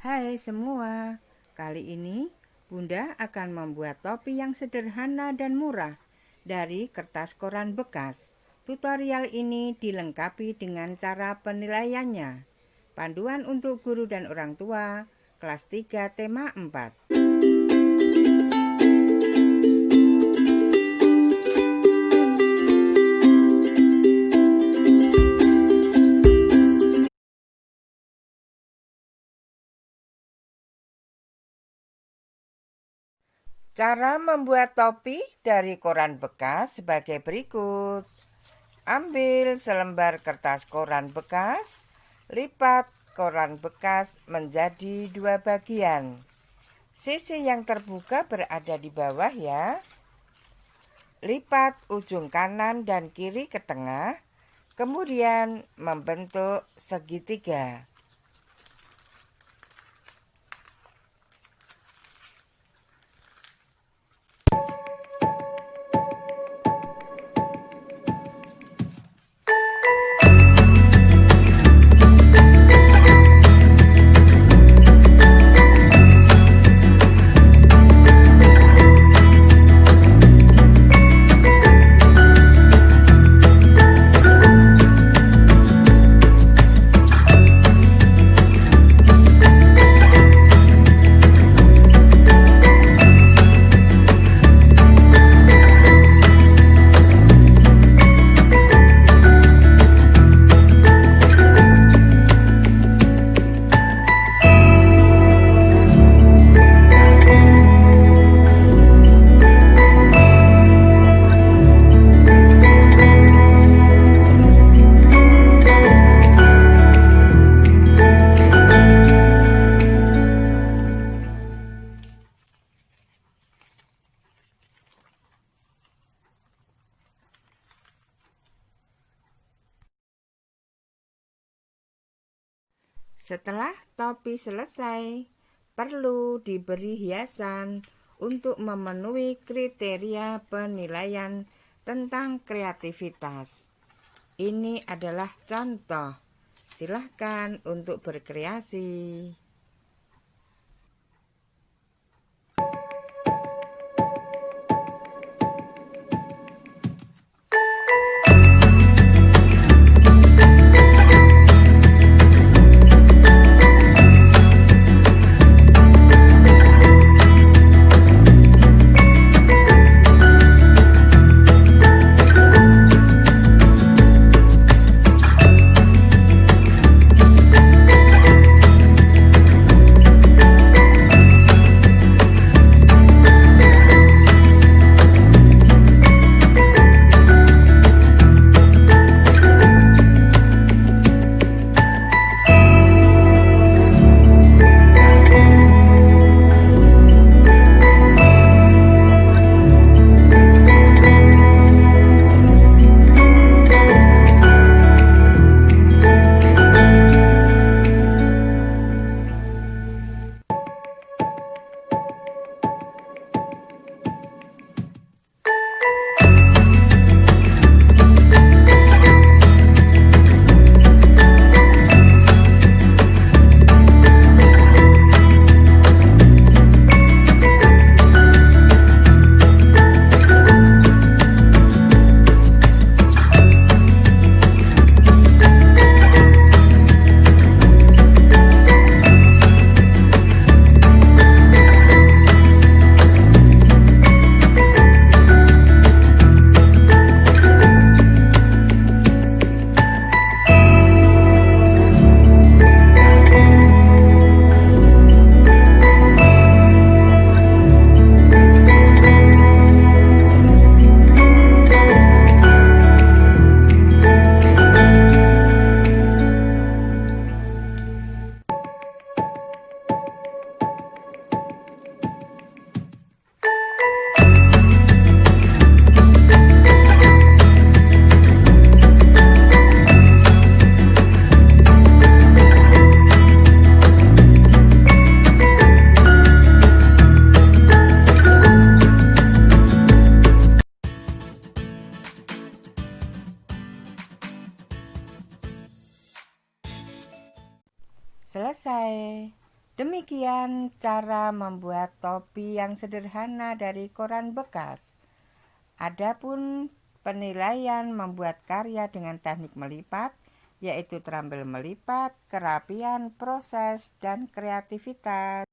Hai semua, kali ini Bunda akan membuat topi yang sederhana dan murah dari kertas koran bekas. Tutorial ini dilengkapi dengan cara penilaiannya. Panduan untuk guru dan orang tua, kelas 3 tema 4. Cara membuat topi dari koran bekas sebagai berikut. Ambil selembar kertas koran bekas, lipat koran bekas menjadi 2 bagian. Sisi yang terbuka berada di bawah ya. Lipat ujung kanan dan kiri ke tengah, kemudian membentuk segitiga. Setelah topi selesai, perlu diberi hiasan untuk memenuhi kriteria penilaian tentang kreativitas. Ini adalah contoh. Silahkan untuk berkreasi. Demikian cara membuat topi yang sederhana dari koran bekas. Adapun penilaian membuat karya dengan teknik melipat, yaitu terambil melipat, kerapian proses, dan kreativitas.